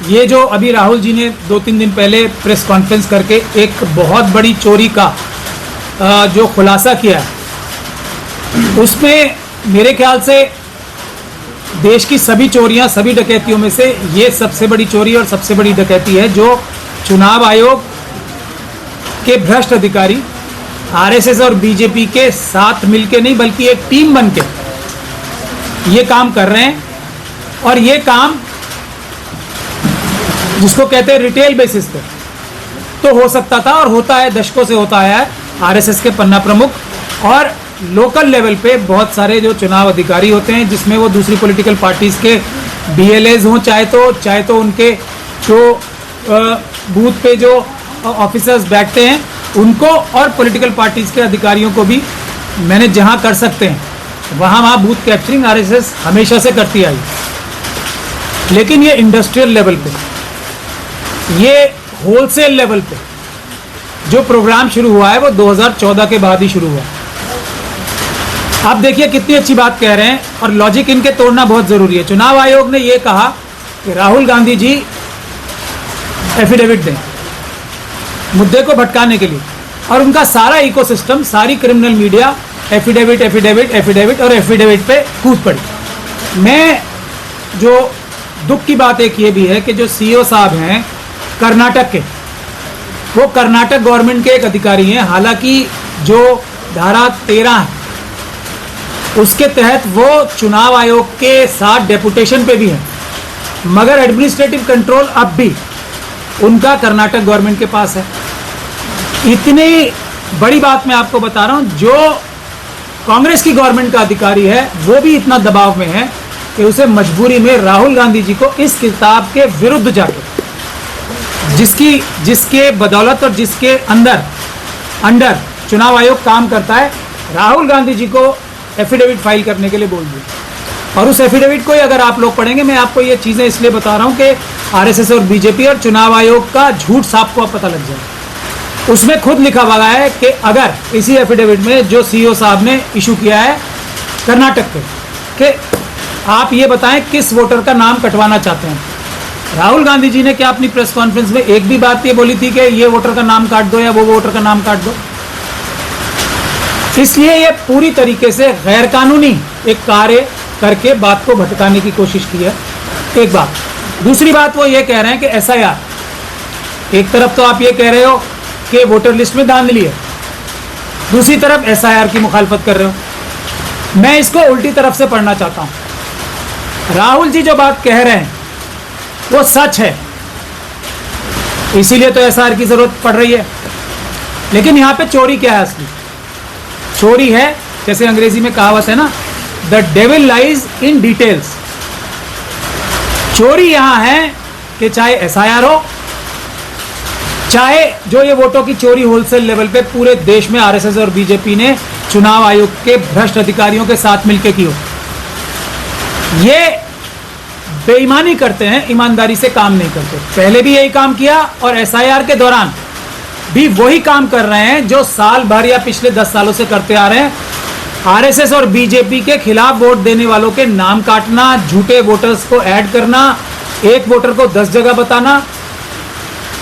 ये जो अभी राहुल जी ने 2-3 दिन पहले प्रेस कॉन्फ्रेंस करके एक बहुत बड़ी चोरी का जो खुलासा किया है, उसमें मेरे ख्याल से देश की सभी चोरियां, सभी डकैतियों में से ये सबसे बड़ी चोरी और सबसे बड़ी डकैती है जो चुनाव आयोग के भ्रष्ट अधिकारी आरएसएस और बीजेपी के साथ मिलके नहीं बल्कि एक टीम बनके ये काम कर रहे हैं। और ये काम जिसको कहते हैं रिटेल बेसिस पे तो हो सकता था और होता है, दशकों से होता आया है। आरएसएस के पन्ना प्रमुख और लोकल लेवल पे बहुत सारे जो चुनाव अधिकारी होते हैं, जिसमें वो दूसरी पॉलिटिकल पार्टीज के बीएलएज हों, चाहे तो उनके जो बूथ पे जो ऑफिसर्स बैठते हैं उनको, और पॉलिटिकल पार्टीज के अधिकारियों को भी मैंने जहां कर सकते हैं वहां बूथ कैप्चरिंग आरएसएस हमेशा से करती आई। लेकिन ये इंडस्ट्रियल लेवल पे, ये होलसेल लेवल पे जो प्रोग्राम शुरू हुआ है वो 2014 के बाद ही शुरू हुआ। आप देखिए कितनी अच्छी बात कह रहे हैं और लॉजिक इनके तोड़ना बहुत जरूरी है। चुनाव आयोग ने ये कहा कि राहुल गांधी जी एफिडेविट दें मुद्दे को भटकाने के लिए, और उनका सारा इकोसिस्टम, सारी criminal media affidavit affidavit affidavit और एफिडेविट पे कूद पड़ी। मैं जो दुख की बात एक ये भी है कि जो सीईओ साहब हैं कर्नाटक के, वो कर्नाटक गवर्नमेंट के एक अधिकारी हैं। हालांकि जो धारा 13 है उसके तहत वो चुनाव आयोग के साथ डेपुटेशन पे भी है, मगर एडमिनिस्ट्रेटिव कंट्रोल अब भी उनका कर्नाटक गवर्नमेंट के पास है। इतनी बड़ी बात मैं आपको बता रहा हूं, जो कांग्रेस की गवर्नमेंट का अधिकारी है वो भी इतना दबाव में है कि उसे मजबूरी में राहुल गांधी जी को इस किताब के विरुद्ध जाके, जिसके बदौलत और जिसके अंडर चुनाव आयोग काम करता है, राहुल गांधी जी को एफिडेविट फाइल करने के लिए बोल दिया। और उस एफिडेविट को ही अगर आप लोग पढ़ेंगे, मैं आपको ये चीजें इसलिए बता रहा हूं कि आरएसएस और बीजेपी और चुनाव आयोग का झूठ साफ को अब पता लग जाए। उसमें खुद लिखा हुआ है कि अगर इसी एफिडेविट में जो सीईओ साहब ने इशू किया है कर्नाटक के, आप ये बताएं किस वोटर का नाम कटवाना चाहते हैं। राहुल गांधी जी ने क्या अपनी प्रेस कॉन्फ्रेंस में एक भी बात ये बोली थी कि ये वोटर का नाम काट दो या वो वोटर का नाम काट दो? इसलिए ये पूरी तरीके से गैर कानूनी एक कार्य करके बात को भटकाने की कोशिश की है, एक बात। दूसरी बात वो ये कह रहे हैं कि एसआईआर, एक तरफ तो आप ये कह रहे हो कि वोटर लिस्ट में धांधली है, दूसरी तरफ एसआईआर की मुखालफत कर रहे हो। मैं इसको उल्टी तरफ से पढ़ना चाहता हूं। राहुल जी जो बात कह रहे हैं वो सच है, इसीलिए तो एसआईआर की जरूरत पड़ रही है। लेकिन यहां पे चोरी क्या है? असली चोरी है, जैसे अंग्रेजी में कहावत है ना, the devil lies in details. चोरी यहां है कि चाहे एसआईआर हो, चाहे जो ये वोटों की चोरी होलसेल लेवल पे पूरे देश में आरएसएस और बीजेपी ने चुनाव आयोग के भ्रष्ट अधिकारियों के साथ मिलकर की हो, ये बेईमानी करते हैं, ईमानदारी से काम नहीं करते। पहले भी यही काम किया और एसआईआर के दौरान भी वही काम कर रहे हैं जो साल भर या पिछले 10 सालों से करते आ रहे हैं। आरएसएस और बीजेपी के खिलाफ वोट देने वालों के नाम काटना, झूठे वोटर्स को ऐड करना, एक वोटर को 10 जगह बताना,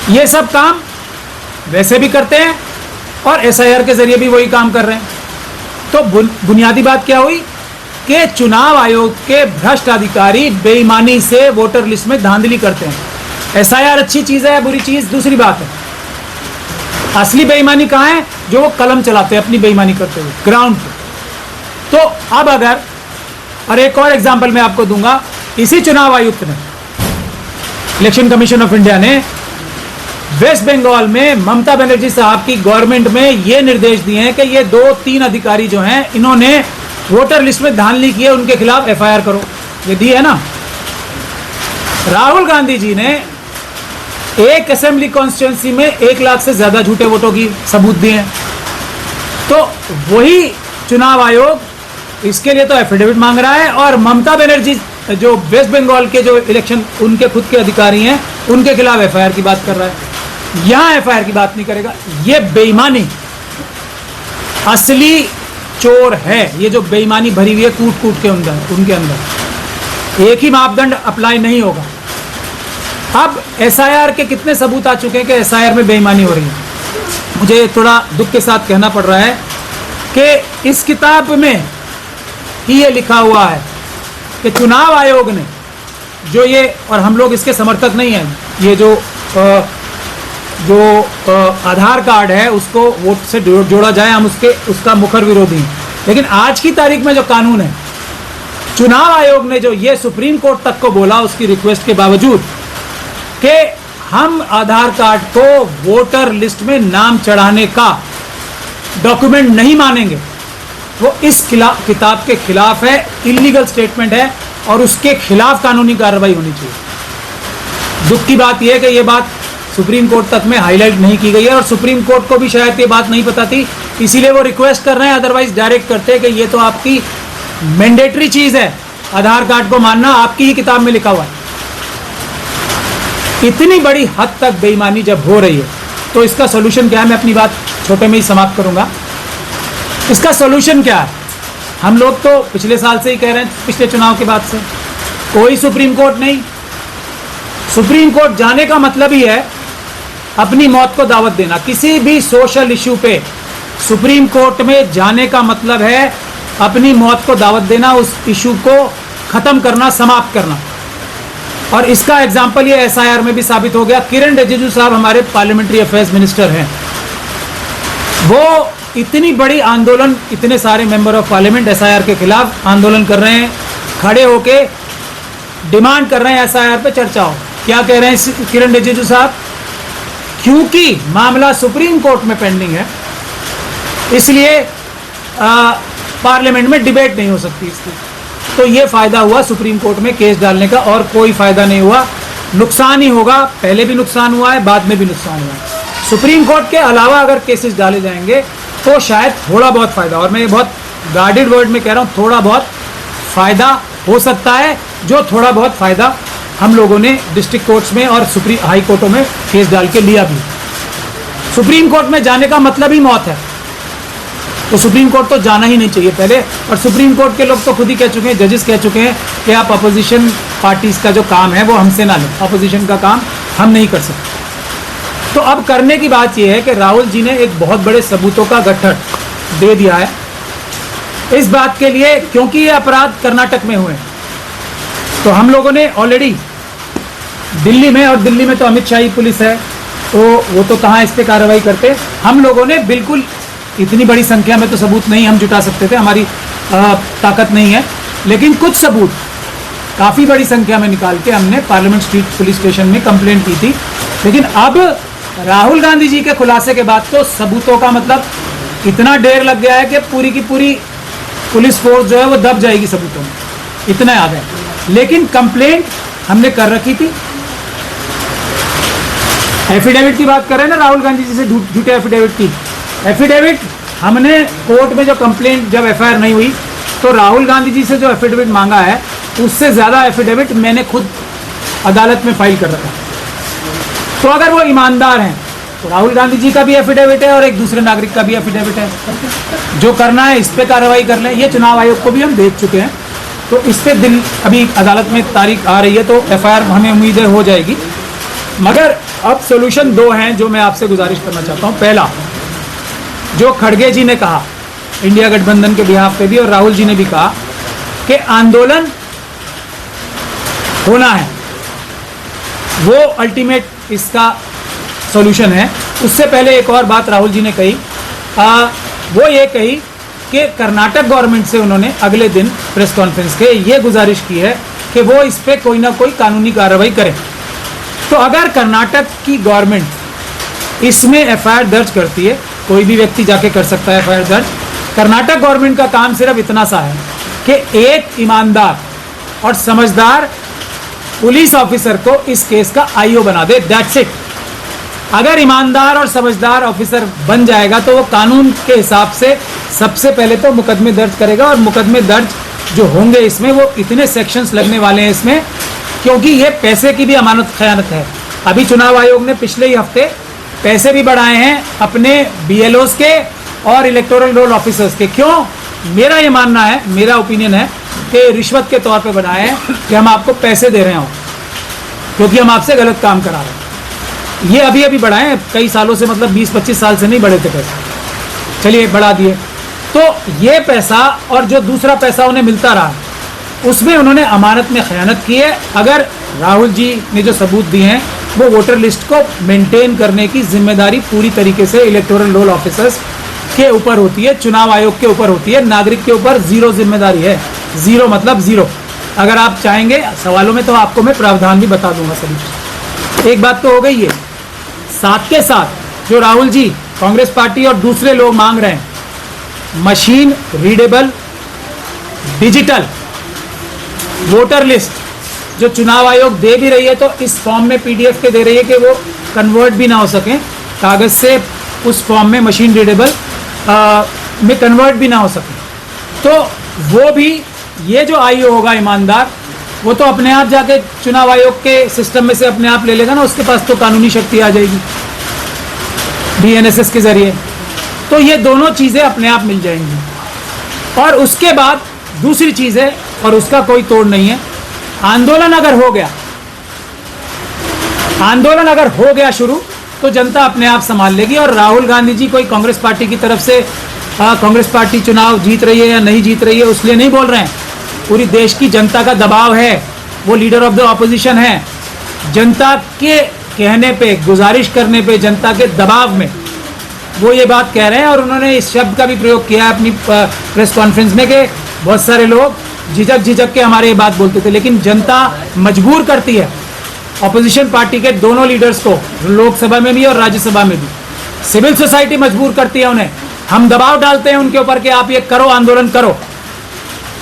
ये सब काम वैसे भी करते हैं और एसआईआर के जरिए भी वही काम कर रहे हैं। तो बुनियादी बात क्या हुई कि चुनाव आयोग के भ्रष्ट अधिकारी बेईमानी से वोटर लिस्ट में धांधली करते हैं। एसआईआर अच्छी चीज है, बुरी चीज दूसरी बात है। असली बेईमानी कहां है? जो वो कलम चलाते हैं अपनी बेईमानी करते हुए ग्राउंड पे। तो अब अगर, और एक और एग्जांपल मैं आपको दूंगा, इसी चुनाव आयुक्त ने, इलेक्शन कमीशन ऑफ इंडिया ने वेस्ट बंगाल में ममता बनर्जी साहब की गवर्नमेंट में ये निर्देश दिए हैं कि ये 2-3 अधिकारी जो हैं, इन्होंने वोटर लिस्ट में धांधली की है, उनके खिलाफ एफआईआर करो। ये दी है ना। राहुल गांधी जी ने एक असेंबली कॉन्स्टिट्यूंसी में 1 लाख से ज्यादा झूठे वोटों की सबूत दिए हैं। तो वही चुनाव आयोग इसके लिए तो एफिडेविट मांग रहा है, और ममता बनर्जी जो वेस्ट बंगाल के जो इलेक्शन उनके खुद के अधिकारी हैं, उनके खिलाफ एफआईआर की बात कर रहा है। यहां एफआईआर की बात नहीं करेगा। ये बेईमानी असली चोर है। ये जो बेईमानी भरी हुई है कूट कूट के अंदर, उनके अंदर एक ही मापदंड अप्लाई नहीं होगा। अब एसआईआर के कितने सबूत आ चुके हैं कि एसआईआर में बेईमानी हो रही है। मुझे थोड़ा दुख के साथ कहना पड़ रहा है कि इस किताब में ही ये लिखा हुआ है कि चुनाव आयोग ने जो ये, और हम लोग इसके समर्थक नहीं हैं, ये जो आधार कार्ड है उसको वोट से जोड़ा जाए, हम उसका मुखर विरोधी हैं। लेकिन आज की तारीख में जो कानून है, चुनाव आयोग ने जो ये सुप्रीम कोर्ट तक को बोला उसकी रिक्वेस्ट के बावजूद कि हम आधार कार्ड को वोटर लिस्ट में नाम चढ़ाने का डॉक्यूमेंट नहीं मानेंगे, वो इस किताब के खिलाफ है, इलीगल स्टेटमेंट है और उसके खिलाफ कानूनी कार्रवाई होनी चाहिए। दुख की बात यह है कि यह बात सुप्रीम कोर्ट तक में हाईलाइट नहीं की गई है और सुप्रीम कोर्ट को भी शायद ये बात नहीं पता थी, इसीलिए वो रिक्वेस्ट कर रहे हैं, अदरवाइज डायरेक्ट करते कि ये तो आपकी मैंडेटरी चीज है, आधार कार्ड को मानना आपकी ही किताब में लिखा हुआ है। इतनी बड़ी हद तक बेईमानी जब हो रही है तो इसका सोल्यूशन क्या है? मैं अपनी बात छोटे में ही समाप्त करूंगा। इसका सोल्यूशन क्या है? हम लोग तो पिछले साल से ही कह रहे हैं, पिछले चुनाव के बाद से कोई सुप्रीम कोर्ट नहीं। सुप्रीम कोर्ट जाने का मतलब ही है अपनी मौत को दावत देना। किसी भी सोशल इश्यू पे सुप्रीम कोर्ट में जाने का मतलब है अपनी मौत को दावत देना, उस इश्यू को खत्म करना, समाप्त करना। और इसका एग्जाम्पल ये एसआईआर में भी साबित हो गया। किरण रिजिजू साहब हमारे पार्लियामेंट्री अफेयर्स मिनिस्टर हैं, वो इतनी बड़ी आंदोलन, इतने सारे मेंबर ऑफ पार्लियामेंट एसआईआर के खिलाफ आंदोलन कर रहे हैं, खड़े होके डिमांड कर रहे हैं एसआईआर पे चर्चा हो। क्या कह रहे हैं किरण रिजिजू साहब? क्योंकि मामला सुप्रीम कोर्ट में पेंडिंग है, इसलिए पार्लियामेंट में डिबेट नहीं हो सकती इसकी। तो ये फायदा हुआ सुप्रीम कोर्ट में केस डालने का, और कोई फायदा नहीं हुआ, नुकसान ही होगा। पहले भी नुकसान हुआ है, बाद में भी नुकसान हुआ है। सुप्रीम कोर्ट के अलावा अगर केसेस डाले जाएंगे तो शायद थोड़ा बहुत फायदा, और मैं ये बहुत गार्डेड वर्ड में कह रहा हूँ, थोड़ा बहुत फायदा हो सकता है। जो थोड़ा बहुत फायदा हम लोगों ने डिस्ट्रिक्ट कोर्ट्स में और हाई कोर्टों में केस डाल के लिया भी। सुप्रीम कोर्ट में जाने का मतलब ही मौत है, तो सुप्रीम कोर्ट तो जाना ही नहीं चाहिए पहले। और सुप्रीम कोर्ट के लोग तो खुद ही कह चुके हैं, जजेस कह चुके हैं कि आप अपोजिशन पार्टीज का जो काम है वो हमसे ना लें, अपोजिशन का काम हम नहीं कर सकते। तो अब करने की बात यह है कि राहुल जी ने एक बहुत बड़े सबूतों का गट्ठर दे दिया है इस बात के लिए, क्योंकि ये अपराध कर्नाटक में हुए हैं। तो हम लोगों ने ऑलरेडी दिल्ली में, और दिल्ली में तो अमित शाह ही पुलिस है, तो वो तो कहाँ इस पर कार्रवाई करते, हम लोगों ने बिल्कुल इतनी बड़ी संख्या में तो सबूत नहीं हम जुटा सकते थे, हमारी ताकत नहीं है, लेकिन कुछ सबूत काफ़ी बड़ी संख्या में निकाल के हमने पार्लियामेंट स्ट्रीट पुलिस स्टेशन में कंप्लेंट की थी। लेकिन अब राहुल गांधी जी के खुलासे के बाद तो सबूतों का मतलब इतना ढेर लग गया है कि पूरी की पूरी पुलिस फोर्स जो है वो दब जाएगी सबूतों में, इतना आ गया। लेकिन कंप्लेंट हमने कर रखी थी। एफिडेविट की बात कर रहे हैं ना राहुल गांधी जी से, झूठे एफिडेविट की। एफिडेविट हमने कोर्ट में जो कंप्लेंट, जब एफआईआर नहीं हुई तो राहुल गांधी जी से जो एफिडेविट मांगा है उससे ज़्यादा एफिडेविट मैंने खुद अदालत में फाइल कर रखा। तो अगर वो ईमानदार हैं तो राहुल गांधी जी का भी एफिडेविट है और एक दूसरे नागरिक का भी एफिडेविट है। जो करना है इस पे कार्रवाई कर लें। ये चुनाव आयोग को भी हम देख चुके हैं, तो इस पे दिन अभी अदालत में तारीख आ रही है, तो एफआईआर हमें उम्मीद है हो जाएगी। मगर अब सोल्यूशन दो हैं जो मैं आपसे गुजारिश करना चाहता हूँ। पहला, जो खड़गे जी ने कहा इंडिया गठबंधन के बिहाफ पे भी, और राहुल जी ने भी कहा कि आंदोलन होना है, वो अल्टीमेट इसका सॉल्यूशन है। उससे पहले एक और बात राहुल जी ने कही, वो ये कही कि कर्नाटक गवर्नमेंट से उन्होंने अगले दिन प्रेस कॉन्फ्रेंस के ये गुजारिश की है कि वो इस पे कोई ना कोई कानूनी कार्रवाई करे। तो अगर कर्नाटक की गवर्नमेंट इसमें एफआईआर दर्ज करती है, कोई भी व्यक्ति जाके कर सकता है एफआईआर दर्ज। कर्नाटक गवर्नमेंट का काम सिर्फ इतना सा है कि एक ईमानदार और समझदार पुलिस ऑफिसर को इस केस का आईओ बना दे, दैट्स इट। अगर ईमानदार और समझदार ऑफिसर बन जाएगा तो वो कानून के हिसाब से सबसे पहले तो मुकदमे दर्ज करेगा, और मुकदमे दर्ज जो होंगे इसमें वो इतने सेक्शंस लगने वाले हैं इसमें, क्योंकि ये पैसे की भी अमानत खयानत है। अभी चुनाव आयोग ने पिछले ही हफ्ते पैसे भी बढ़ाए हैं अपने बीएलओस के और इलेक्टोरल रोल ऑफिसर्स के। क्यों? मेरा ये मानना है, मेरा ओपिनियन है कि रिश्वत के तौर पे बढ़ाए हैं कि हम आपको पैसे दे रहे हो। क्योंकि हम आपसे गलत काम करा रहे हैं। ये अभी अभी बढ़ाए हैं, कई सालों से, मतलब 20-25 साल से नहीं बढ़े थे पैसे, चलिए बढ़ा दिए। तो ये पैसा और जो दूसरा पैसा उन्हें मिलता रहा, उसमें उन्होंने अमानत में खयानत की है। अगर राहुल जी ने जो सबूत दिए हैं वो वोटर लिस्ट को मेंटेन करने की जिम्मेदारी पूरी तरीके से इलेक्टोरल रोल ऑफिसर्स के ऊपर होती है, चुनाव आयोग के ऊपर होती है। नागरिक के ऊपर जीरो जिम्मेदारी है। जीरो मतलब जीरो। अगर आप चाहेंगे सवालों में तो आपको मैं प्रावधान भी बता दूंगा सभी। एक बात तो हो गई है। साथ के साथ जो राहुल जी, कांग्रेस पार्टी और दूसरे लोग मांग रहे हैं, machine readable digital voter list जो चुनाव आयोग दे भी रही है, तो इस फॉर्म में पीडीएफ के दे रही है कि वो कन्वर्ट भी ना हो सके कागज से उस फॉर्म में, मशीन रीडेबल में कन्वर्ट भी ना हो सके। तो वो भी, ये जो आईओ होगा ईमानदार, वो तो अपने आप जाके चुनाव आयोग के सिस्टम में से अपने आप ले लेगा ना, उसके पास तो कानूनी शक्ति आ जाएगी डीएनएसएस के जरिए। तो ये दोनों चीजें अपने आप मिल जाएंगी। और उसके बाद दूसरी चीज है, और उसका कोई तोड़ नहीं है, आंदोलन अगर हो गया शुरू, तो जनता अपने आप संभाल लेगी। और राहुल गांधी जी कोई कांग्रेस पार्टी की तरफ से कांग्रेस पार्टी चुनाव जीत रही है या नहीं जीत रही है उसलिए नहीं बोल रहे हैं। पूरी देश की जनता का दबाव है, वो लीडर ऑफ द ऑपोजिशन है। जनता के कहने पे, गुजारिश करने पे, जनता के दबाव में वो ये बात कह रहे हैं। और उन्होंने इस शब्द का भी प्रयोग किया है अपनी प्रेस कॉन्फ्रेंस में कि बहुत सारे लोग झिझक के हमारे ये बात बोलते थे, लेकिन जनता मजबूर करती है ऑपोजिशन पार्टी के दोनों लीडर्स को, लोकसभा में भी और राज्यसभा में भी। सिविल सोसाइटी मजबूर करती है उन्हें। हम दबाव डालते हैं उनके ऊपर कि आप ये करो, आंदोलन करो।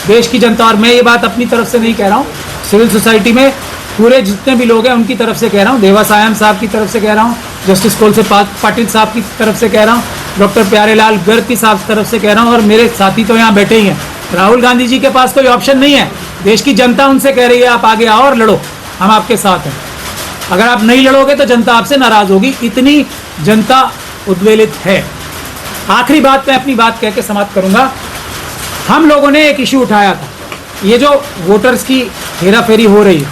देश की जनता, और मैं ये बात अपनी तरफ से नहीं कह रहा हूँ, सिविल सोसाइटी में पूरे जितने भी लोग हैं उनकी तरफ से कह रहा हूँ, देवा सायम साहब की तरफ से कह रहा हूँ, जस्टिस कोलसे पाटिल साहब की तरफ से कह रहा हूँ, डॉक्टर प्यारेलाल गर्ग की साहब तरफ से कह रहा हूँ, और मेरे साथी तो यहाँ बैठे ही हैं। राहुल गांधी जी के पास कोई ऑप्शन नहीं है। देश की जनता उनसे कह रही है आप आगे आओ और लड़ो, हम आपके साथ हैं। अगर आप नहीं लड़ोगे तो जनता आपसे नाराज होगी, इतनी जनता उद्वेलित है। आखिरी बात मैं अपनी बात कह के समाप्त करूंगा। हम लोगों ने एक इशू उठाया था, ये जो वोटर्स की हेराफेरी हो रही है,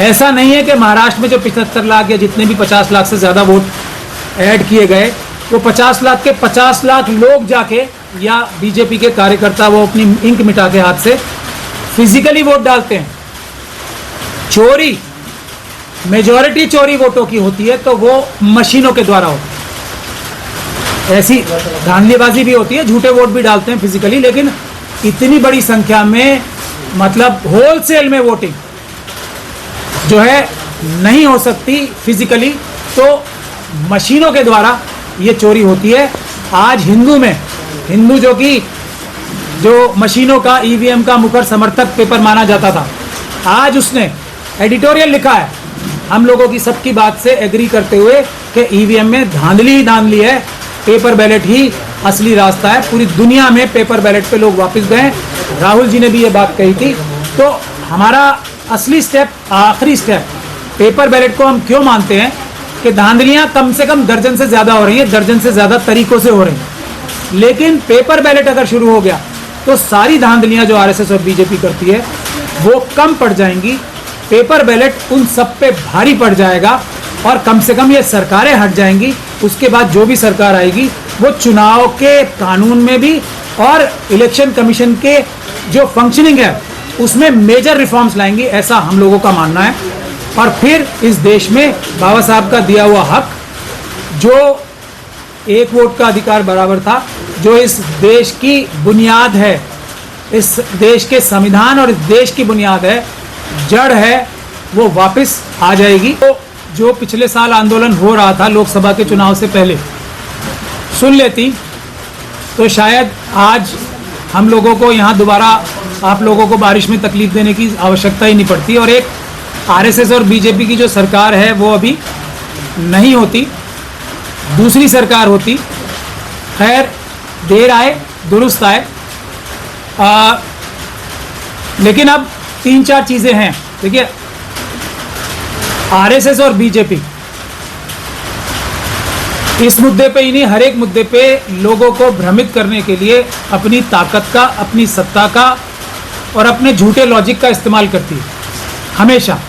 ऐसा नहीं है कि महाराष्ट्र में जो 75 लाख या जितने भी 50 लाख से ज़्यादा वोट ऐड किए गए, वो 50 लाख के 50 लाख लोग जाके, या बीजेपी के कार्यकर्ता वो अपनी इंक मिटा के हाथ से फिजिकली वोट डालते हैं। चोरी, मेजॉरिटी चोरी वोटों की होती है, तो वो मशीनों के द्वारा होती है। ऐसी धांधलीबाजी भी होती है, झूठे वोट भी डालते हैं फिजिकली, लेकिन इतनी बड़ी संख्या में, मतलब होलसेल में वोटिंग जो है नहीं हो सकती फिजिकली, तो मशीनों के द्वारा ये चोरी होती है। आज हिंदू जो मशीनों का, ईवीएम का मुखर समर्थक पेपर माना जाता था, आज उसने एडिटोरियल लिखा है हम लोगों की सबकी बात से एग्री करते हुए कि ईवीएम में धांधली ही धांधली है, पेपर बैलेट ही असली रास्ता है। पूरी दुनिया में पेपर बैलेट पे लोग वापस गए। राहुल जी ने भी ये बात कही थी। तो हमारा असली स्टेप, आखिरी स्टेप, पेपर बैलेट को हम क्यों मानते हैं कि धांधलियां कम से कम दर्जन से ज़्यादा हो रही हैं, दर्जन से ज़्यादा तरीकों से हो रही हैं, लेकिन पेपर बैलेट अगर शुरू हो गया तो सारी धांधलियां जो आरएसएस और बीजेपी करती है वो कम पड़ जाएंगी। पेपर बैलेट उन सब पे भारी पड़ जाएगा और कम से कम ये सरकारें हट जाएंगी। उसके बाद जो भी सरकार आएगी वो चुनाव के कानून में भी और इलेक्शन कमीशन के जो फंक्शनिंग है उसमें मेजर रिफॉर्म्स लाएंगी, ऐसा हम लोगों का मानना है। और फिर इस देश में बाबा साहब का दिया हुआ हक, जो एक वोट का अधिकार बराबर था, जो इस देश की बुनियाद है, इस देश के संविधान और इस देश की बुनियाद है, जड़ है, वो वापस आ जाएगी। तो जो पिछले साल आंदोलन हो रहा था लोकसभा के चुनाव से पहले, सुन लेती तो शायद आज हम लोगों को यहाँ दोबारा आप लोगों को बारिश में तकलीफ देने की आवश्यकता ही नहीं पड़ती, और एक आरएसएस और बीजेपी की जो सरकार है वो अभी नहीं होती, दूसरी सरकार होती। खैर, देर आए दुरुस्त आए। लेकिन अब 3-4 चीज़ें हैं। देखिए, आरएसएस और बीजेपी इस मुद्दे पे ही नहीं, हर एक मुद्दे पे लोगों को भ्रमित करने के लिए अपनी ताकत का, अपनी सत्ता का और अपने झूठे लॉजिक का इस्तेमाल करती है हमेशा।